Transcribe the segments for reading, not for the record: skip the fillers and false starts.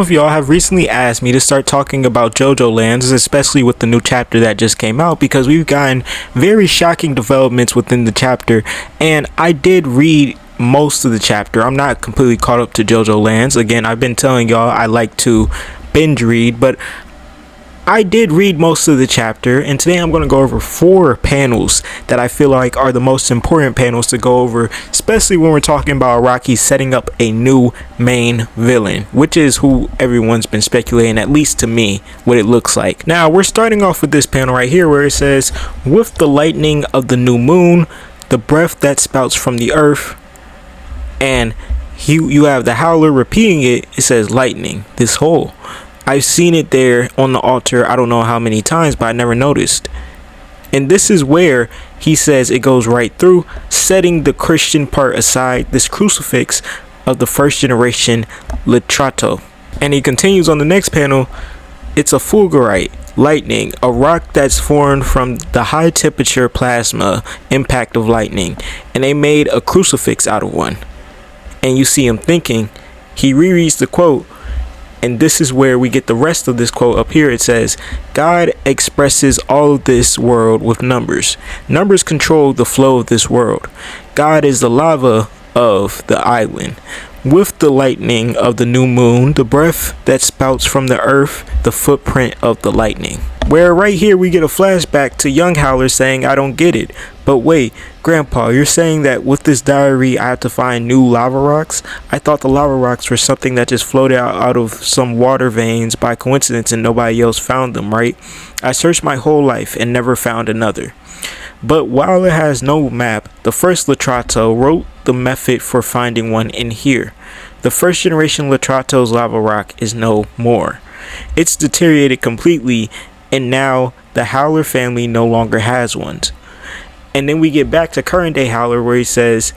Some of y'all have recently asked me to start talking about Jojolands, especially with the new chapter that just came out, because we've gotten very shocking developments within the chapter, and I did read most of the chapter. I'm not completely caught up to Jojolands. Again, I've been telling y'all I like to binge read, but I did read most of the chapter, and today I'm going to go over 4 panels that I feel like are the most important panels to go over, especially when we're talking about Araki setting up a new main villain, which is who everyone's been speculating, at least to me, what it looks like. Now, we're starting off with this panel right here where it says, with the lightning of the new moon, the breath that spouts from the earth, and you have the Howler repeating it. It says lightning, this hole. I've seen it there on the altar, I don't know how many times, but I never noticed. And this is where he says it goes right through, setting the Christian part aside, this crucifix of the first generation Litrato. And he continues on the next panel, it's a fulgarite, lightning, a rock that's formed from the high temperature plasma impact of lightning. And they made a crucifix out of one. And you see him thinking, he rereads the quote, and this is where we get the rest of this quote up here. It says, God expresses all of this world with numbers. Numbers control the flow of this world. God is the lava of the island. With the lightning of the new moon, the breath that spouts from the earth, the footprint of the lightning. Where right here we get a flashback to young Howler saying, I don't get it. But wait, Grandpa, you're saying that with this diary I have to find new lava rocks? I thought the lava rocks were something that just floated out of some water veins by coincidence and nobody else found them, right? I searched my whole life and never found another. But while it has no map, the first Litrato wrote the method for finding one in here. The first generation Litrato's lava rock is no more. It's deteriorated completely, and now the Howler family no longer has one. And then we get back to current day Howler where he says,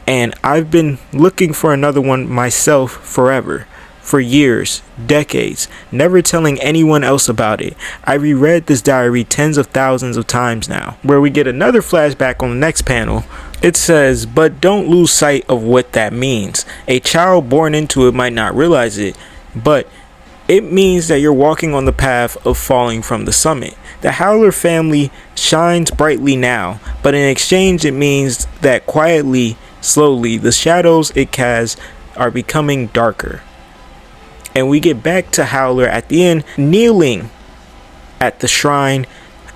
and I've been looking for another one myself forever. For years, decades, never telling anyone else about it. I reread this diary tens of thousands of times now. Where we get another flashback on the next panel. It says, but don't lose sight of what that means. A child born into it might not realize it, but it means that you're walking on the path of falling from the summit. The Howler family shines brightly now, but in exchange it means that quietly, slowly, the shadows it casts are becoming darker. And we get back to Howler at the end, kneeling at the shrine,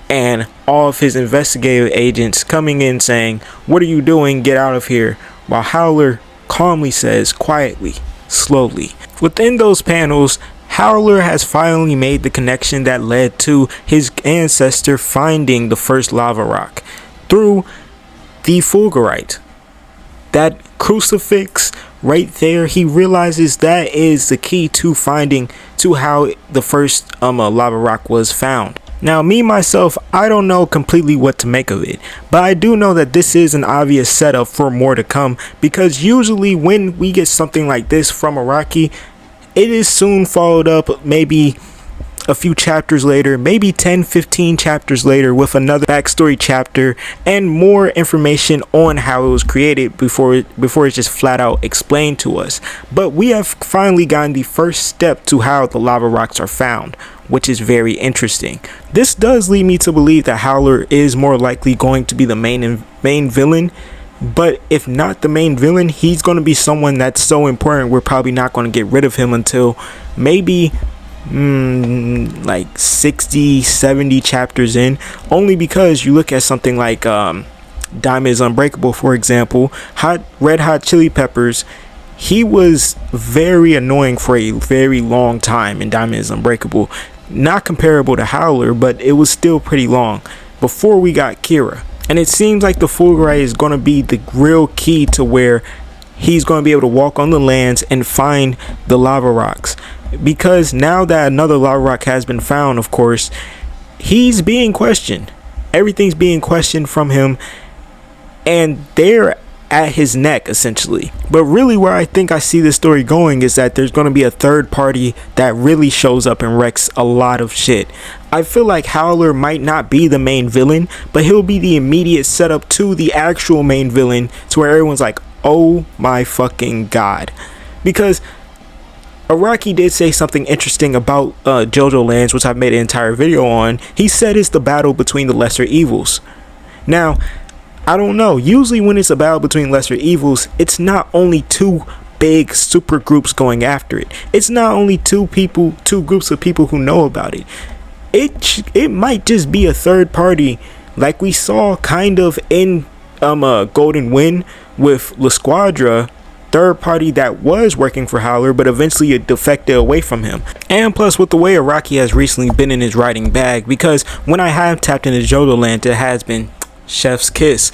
and all of his investigative agents coming in saying, what are you doing? Get out of here. While Howler calmly says, quietly, slowly. Within those panels, Howler has finally made the connection that led to his ancestor finding the first lava rock through the fulgarite. That crucifix right there, he realizes that is the key to how the first lava rock was found. Now, me myself, I don't know completely what to make of it, but I do know that this is an obvious setup for more to come, because usually when we get something like this from Araki, it is soon followed up maybe a few chapters later, maybe 10-15 chapters later, with another backstory chapter and more information on how it was created before it's just flat out explained to us. But we have finally gotten the first step to how the lava rocks are found, which is very interesting. This does lead me to believe that Howler is more likely going to be the main villain. But if not the main villain, he's going to be someone that's so important we're probably not going to get rid of him until maybe like 60-70 chapters in. Only because you look at something like Diamond is Unbreakable, for example. Red Hot Chili Peppers, he was very annoying for a very long time in Diamond is Unbreakable. Not comparable to Howler, but it was still pretty long before we got Kira. And it seems like the fulgarite is going to be the real key to where he's going to be able to walk on the lands and find the lava rocks. Because now that another lava rock has been found, of course, he's being questioned. Everything's being questioned from him, and they're at his neck essentially. But really where I think I see this story going is that there's going to be a third party that really shows up and wrecks a lot of shit. I feel like Howler might not be the main villain, but he'll be the immediate setup to the actual main villain, to where everyone's like, oh my fucking god. Because Araki did say something interesting about Jojolands, which I've made an entire video on. He said it's the battle between the lesser evils. Now, I don't know. Usually when it's a battle between lesser evils, it's not only two big super groups going after it. It's not only two groups of people who know about it. It might just be a third party, like we saw kind of in Golden Wind with La Squadra, third party that was working for Howler, but eventually it defected away from him. And plus with the way Araki has recently been in his writing bag, because when I have tapped into Jojolands, it has been chef's kiss.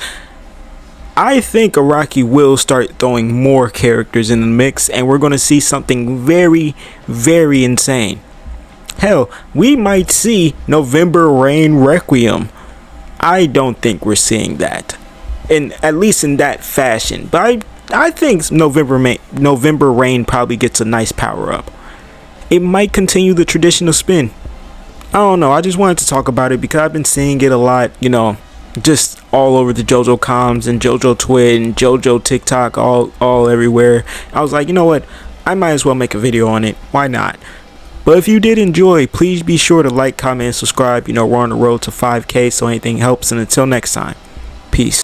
I think Araki will start throwing more characters in the mix, and we're going to see something very, very insane. Hell, we might see November Rain Requiem. I don't think we're seeing that, at least in that fashion, but I think November Rain probably gets a nice power up. It might continue the traditional spin. I don't know. I just wanted to talk about it because I've been seeing it a lot, you know, just all over the Jojo comms and Jojo Twit and Jojo TikTok, all everywhere. I was like, you know what? I might as well make a video on it. Why not? But if you did enjoy, please be sure to like, comment, and subscribe. You know, we're on the road to 5K, so anything helps. And until next time, peace.